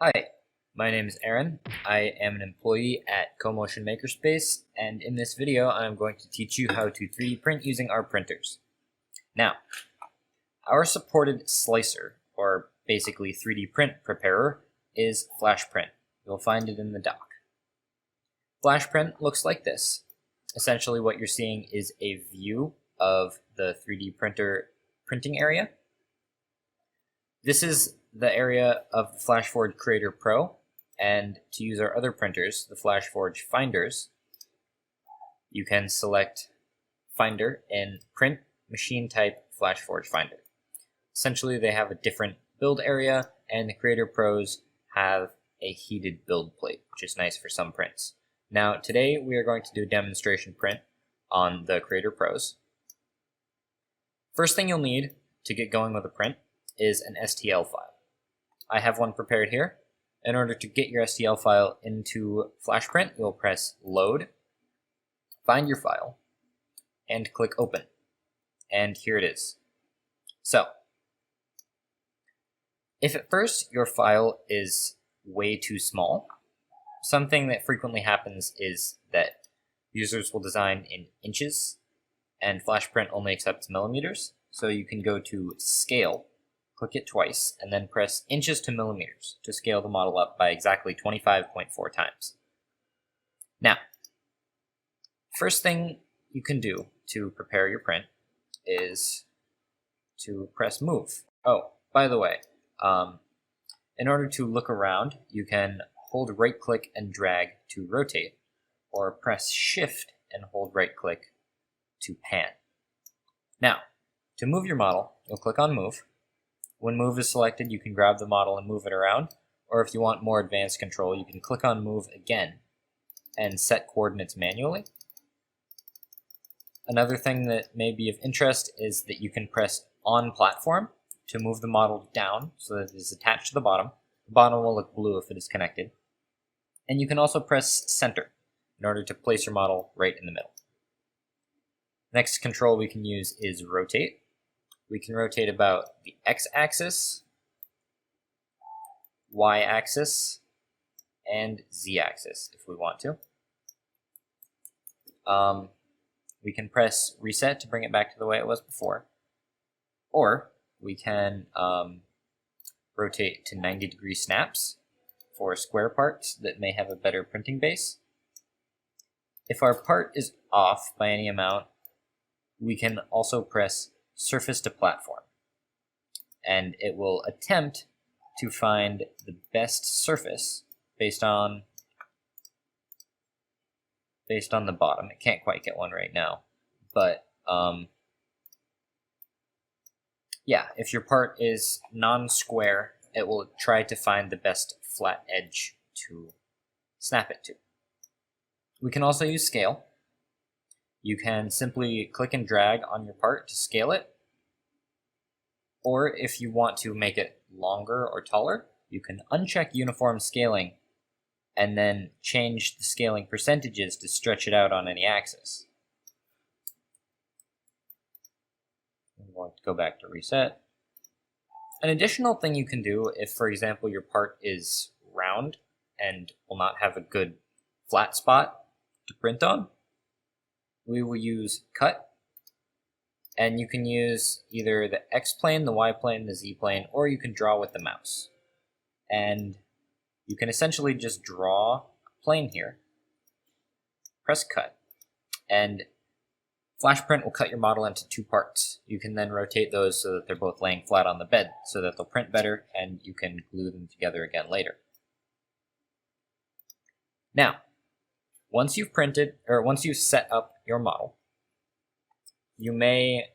Hi, my name is Aaron. I am an employee at CoMotion Makerspace, and in this video I'm going to teach you how to 3D print using our printers. Now, our supported slicer, or basically 3D print preparer, is FlashPrint. You'll find it in the dock. FlashPrint looks like this. Essentially what you're seeing is a view of the 3D printer printing area. This is the area of the FlashForge Creator Pro, and to use our other printers, the FlashForge Finders, you can select Finder and Print Machine Type FlashForge Finder. Essentially, they have a different build area, and the Creator Pros have a heated build plate, which is nice for some prints. Now, today we are going to do a demonstration print on the Creator Pros. First thing you'll need to get going with a print is an STL file. I have one prepared here. In order to get your STL file into FlashPrint, you'll press Load, find your file, and click Open. And here it is. So, if at first your file is way too small, something that frequently happens is that users will design in inches, and FlashPrint only accepts millimeters, so you can go to Scale, click it twice, and then press inches to millimeters to scale the model up by exactly 25.4 times. Now, first thing you can do to prepare your print is to press Move. Oh, by the way, in order to look around, you can hold right-click and drag to rotate, or press Shift and hold right-click to pan. Now, to move your model, you'll click on Move. When Move is selected, you can grab the model and move it around, or if you want more advanced control, you can click on Move again and set coordinates manually. Another thing that may be of interest is that you can press On Platform to move the model down so that it is attached to the bottom. The bottom will look blue if it is connected. And you can also press Center in order to place your model right in the middle. Next control we can use is Rotate. We can rotate about the x-axis, y-axis, and z-axis if we want to. We can press Reset to bring it back to the way it was before, or we can rotate to 90-degree snaps for square parts that may have a better printing base. If our part is off by any amount, we can also press Surface to Platform, and it will attempt to find the best surface based on the bottom. It can't quite get one right now, but yeah, if your part is non-square, it will try to find the best flat edge to snap it to. We can also use Scale. You can simply click and drag on your part to scale it, or if you want to make it longer or taller, you can uncheck uniform scaling and then change the scaling percentages to stretch it out on any axis. I'm going to go back to Reset. An additional thing you can do if, for example, your part is round and will not have a good flat spot to print on, we will use Cut, and you can use either the X-plane, the Y-plane, the Z-plane, or you can draw with the mouse. And you can essentially just draw a plane here, press Cut, and FlashPrint will cut your model into two parts. You can then rotate those so that they're both laying flat on the bed so that they'll print better, and you can glue them together again later. Now, once you've printed, or once you've set up your model, you may,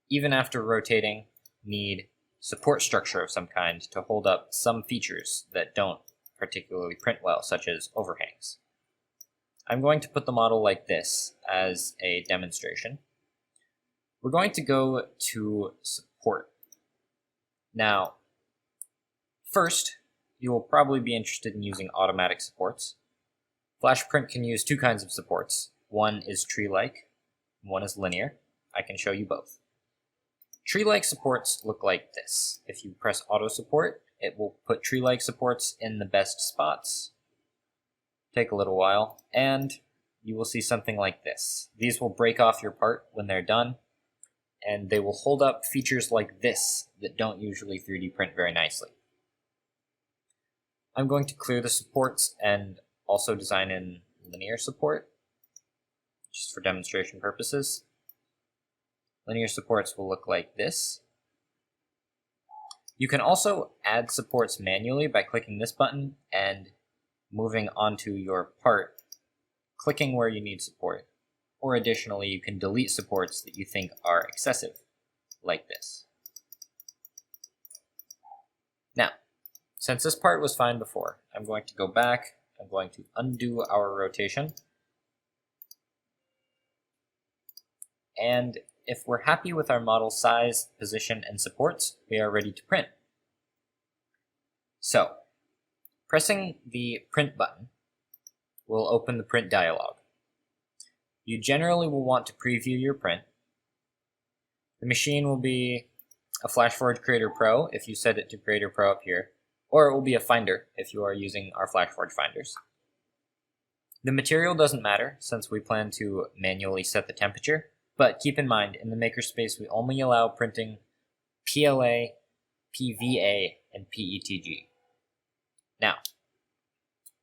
even after rotating, need support structure of some kind to hold up some features that don't particularly print well, such as overhangs. I'm going to put the model like this as a demonstration. We're going to go to Support. Now, first, you will probably be interested in using automatic supports. FlashPrint can use two kinds of supports. One is tree-like, one is linear. I can show you both. Tree-like supports look like this. If you press Auto Support, It will put tree-like supports in the best spots. Take a little while, and you will see something like this. These will break off your part when they're done, and they will hold up features like this that don't usually 3D print very nicely. I'm going to clear the supports and also design in linear support, just for demonstration purposes. Linear supports will look like this. You can also add supports manually by clicking this button and moving onto your part, clicking where you need support. Or additionally, you can delete supports that you think are excessive, like this. Now, since this part was fine before, I'm going to go back, I'm going to undo our rotation, and if we're happy with our model size, position, and supports, we are ready to print. So, pressing the print button will open the print dialog. You generally will want to preview your print. The machine will be a FlashForge Creator Pro if you set it to Creator Pro up here, or it will be a Finder if you are using our FlashForge Finders. The material doesn't matter since we plan to manually set the temperature, but keep in mind, in the makerspace we only allow printing PLA, PVA, and PETG. Now,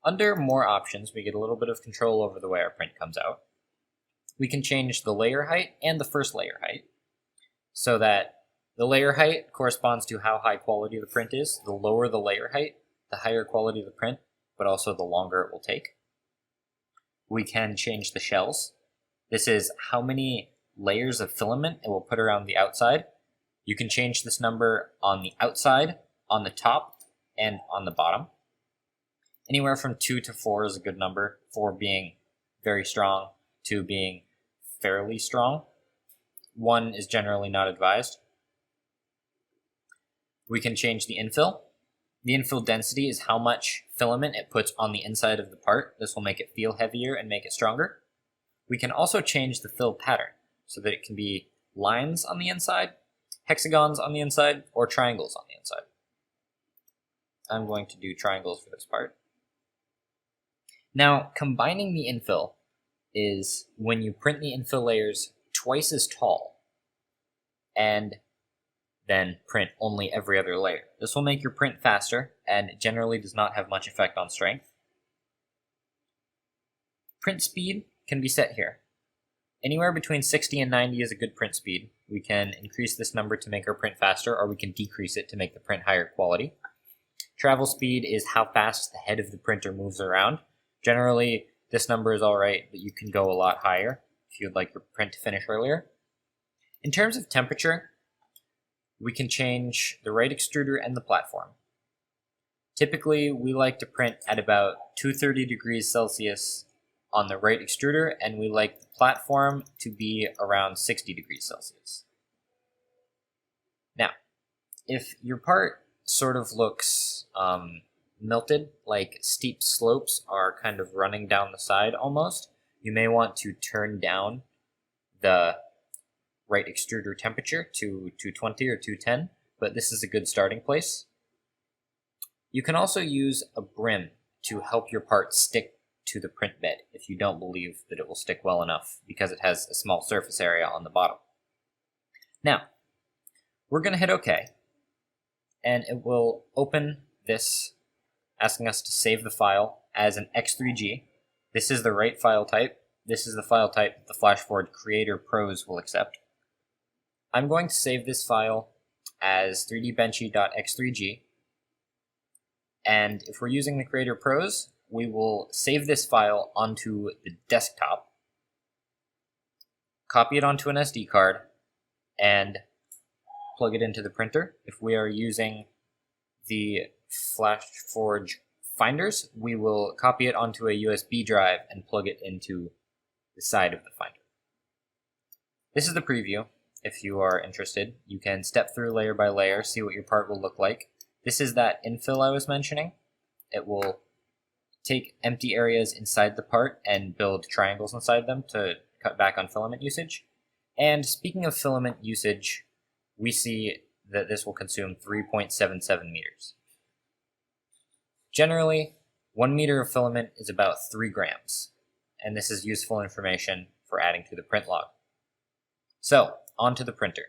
under More Options, we get a little bit of control over the way our print comes out. We can change the layer height and the first layer height, so that the layer height corresponds to how high quality the print is. The lower the layer height, the higher quality of the print, but also the longer it will take. We can change the shells. This is how many layers of filament it will put around the outside. You can change this number on the outside, on the top, and on the bottom. Anywhere from 2 to 4 is a good number, 4 being very strong, 2 being fairly strong. 1 is generally not advised. We can change the infill. The infill density is how much filament it puts on the inside of the part. This will make it feel heavier and make it stronger. We can also change the fill pattern so that it can be lines on the inside, hexagons on the inside, or triangles on the inside. I'm going to do triangles for this part. Now, combining the infill is when you print the infill layers twice as tall and then print only every other layer. This will make your print faster and generally does not have much effect on strength. Print speed can be set here. Anywhere between 60 and 90 is a good print speed. We can increase this number to make our print faster, or we can decrease it to make the print higher quality. Travel speed is how fast the head of the printer moves around. Generally, this number is alright, but you can go a lot higher if you'd like your print to finish earlier. In terms of temperature, we can change the right extruder and the platform. Typically, we like to print at about 230 degrees Celsius on the right extruder, and we like the platform to be around 60 degrees Celsius. Now, if your part sort of looks melted, like steep slopes are kind of running down the side almost, you may want to turn down the right extruder temperature to 220 or 210, but this is a good starting place. You can also use a brim to help your part stick to the print bed if you don't believe that it will stick well enough because it has a small surface area on the bottom. Now, we're going to hit OK, and it will open this asking us to save the file as an X3G. This is the right file type. This is the file type that the FlashForge Creator Pros will accept. I'm going to save this file as 3dbenchy.x3g, and if we're using the Creator Pros, we will save this file onto the desktop, copy it onto an SD card, and plug it into the printer. If we are using the FlashForge Finders, we will copy it onto a USB drive and plug it into the side of the Finder. This is the preview. If you are interested, you can step through layer by layer, see what your part will look like. This is that infill I was mentioning. It will take empty areas inside the part and build triangles inside them to cut back on filament usage. And speaking of filament usage, we see that this will consume 3.77 meters. Generally, 1 meter of filament is about 3 grams, and this is useful information for adding to the print log. So, onto the printer.